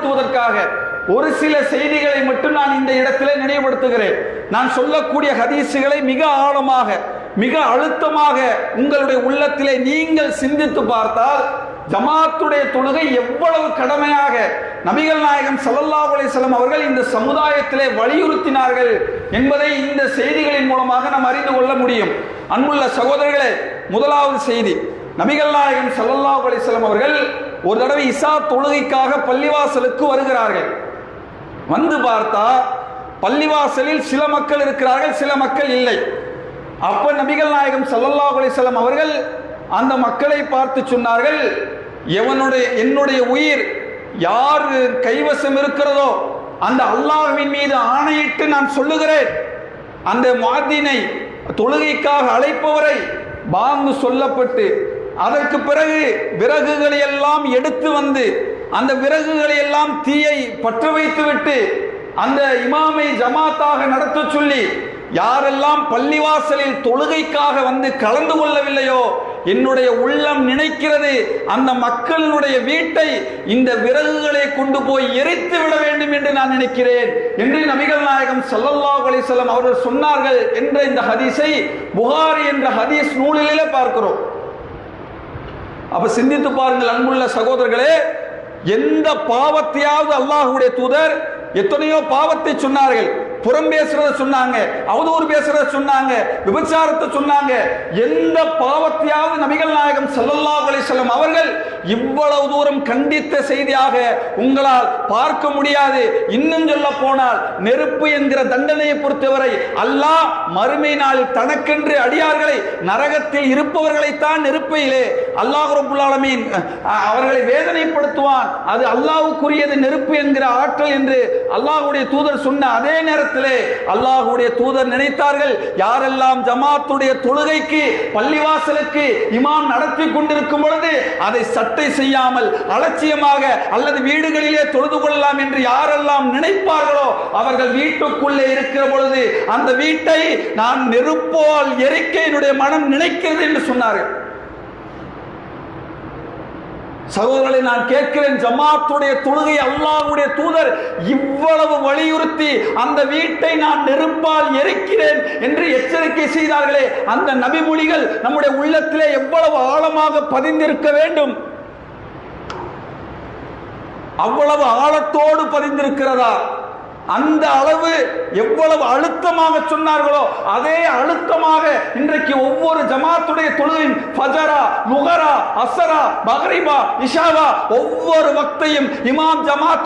நினைவுபடுத்துவதற்காக ஒரு சில செய்திகளை மட்டும் நான் இந்த இடத்திலே நினைவுபடுத்துகிறேன். நான் சொல்லக்கூடிய ஹதீசுகளை மிக ஆழமாக, மிக அழுத்தமாக உங்களுடைய உள்ளத்திலே நீங்கள் சிந்தித்து பார்த்தால் ஜமாத்துடைய தொழுகை எவ்வளவு கடமையாக நபிகள் நாயகம் ஸல்லல்லாஹு அலைஹி வஸல்லம் அவர்கள் இந்த சமுதாயத்திலே வலியுறுத்தினார்கள் என்பதை இந்த செய்திகளின் மூலமாக நாம் அறிந்து கொள்ள முடியும். அன்புள்ள சகோதரர்களே, முதலாவது செய்தி, நபிகள் நாயகம் ஸல்லல்லாஹு அலைஹி வஸல்லம் அவர்கள் ஒரு தடவை இஷா தொழுகைக்காக பள்ளிவாசலுக்கு வருகிறார்கள். வந்து பார்த்தா பள்ளிவாசலில் சில மக்கள் இருக்கிறார்கள், சில மக்கள் இல்லை. அப்ப நபிகள் நாயகம் ஸல்லல்லாஹு அலைஹி வஸல்லம் அவர்கள் அந்த மக்களை பார்த்து சொன்னார்கள், என்னுடைய உயிர் யார் கைவசம் இருக்கிறதோ அந்த அல்லாஹ்வின் மீது ஆணையிட்டு நான் சொல்லுகிறேன், அந்த முஅத்தினை தொழுகைக்காக அழைப்பவரை பாங்கு சொல்லப்பட்டு அதற்கு பிறகு விறகுகளை எல்லாம் எடுத்து வந்து அந்த விறகுகளை எல்லாம் தீயை பற்ற வைத்து விட்டு அந்த இமாமை ஜமாத்தாக நடத்த சொல்லி யாரெல்லாம் பள்ளிவாசலில் தொழுகைக்காக வந்து கலந்து கொள்ளவில்லையோ என்னுடைய உள்ளம் நினைக்கிறது அந்த மக்களுடைய வீட்டை இந்த விறகுகளை கொண்டு போய் எரித்து விட வேண்டும் என்று நான் நினைக்கிறேன் என்று நபிகள் நாயகம் ஸல்லல்லாஹு அலைஹி வஸல்லம் அவர்கள் சொன்னார்கள் என்ற இந்த ஹதீஸை புகாரி என்ற ஹதீஸ் நூலிலே பார்க்கிறோம். அப்ப சிந்தித்து பாருங்கள் அன்புள்ள சகோதரர்களே, எந்த பாவத்தையாவது அல்லாஹ்வுடைய தூதர் எத்தனையோ பாவத்தை சொன்னார்கள், புறம் பேசுறத சொன்னாங்க, அவதூறு பேசுறத சொன்னாங்க, விபச்சாரத்தை சொன்னாங்க. எந்த பாவத்தையாவது நபிகள் நாயகம் ஸல்லல்லாஹு அலைஹி வஸல்லம் அவர்கள் இவ்வளவு தூரம் கண்டித்த செய்தியாக உங்களால் பார்க்க முடியாது. இன்னும் சொல்ல போனால் நெருப்பு என்கிற தண்டனையை பொறுத்தவரை அல்லாஹ் மறுமை நாளில் தனக்கென்று அடியார்களை நரகத்தில் இருப்பவர்களைத்தான் நெருப்பையிலே அல்லாஹ் ரப்பல் ஆலமீன் அவர்களை வேதனைப்படுத்துவான். அது அல்லாஹ்வுக்குரியது நெருப்பு என்கிற ஆற்றல் என்று அல்லாஹ்வுடைய தூதர் சொன்ன அதே நேரத்தில் அல்லாஹ்வுடைய தூதர் நினைத்தார்கள், யாரெல்லாம் ஜமாத்துடைய தொழுகைக்கு பள்ளிவாசலுக்கு இமாம் நடத்தி கொண்டிருக்கும் பொழுது அதை சட்டை செய்யாமல் அலட்சியமாக அல்லது வீடுகளிலே தொழுது கொள்ளலாம் என்று யாரெல்லாம் நினைப்பார்களோ அவர்கள் வீட்டுக்குள்ளே இருக்கிற பொழுது அந்த வீட்டை நான் நெருப்பால் எரிக்க என்னுடைய மனம் நினைக்கிறது என்று சொன்னார்கள். சகோதரர்களை நான் கேட்கிறேன், ஜமாத்துடைய தொழுகை அல்லாஹ்வுடைய தூதர் இவ்வளவு வலியுறுத்தி அந்த வீட்டை நான் நெருப்பால் எரிக்கிறேன் என்று எச்சரிக்கை செய்தார்களே, அந்த நபிமொழிகள் நம்முடைய உள்ளத்திலே எவ்வளவு ஆழமாக பதிந்திருக்க வேண்டும்? அவ்வளவு ஆழத்தோடு பதிந்திருக்கிறதா? அந்த அளவு எவ்வளவு அழுத்தமாக சொன்னார்களோ அதே அழுத்தமாக இன்றைக்கு ஒவ்வொரு ஜமாத்துடைய தொழுகையும் ஃபஜரா, லுஹரா, அஸ்ரா, மக்ரிபா, இஷாவா ஒவ்வொரு வக்தையும் இமாம் ஜமாத்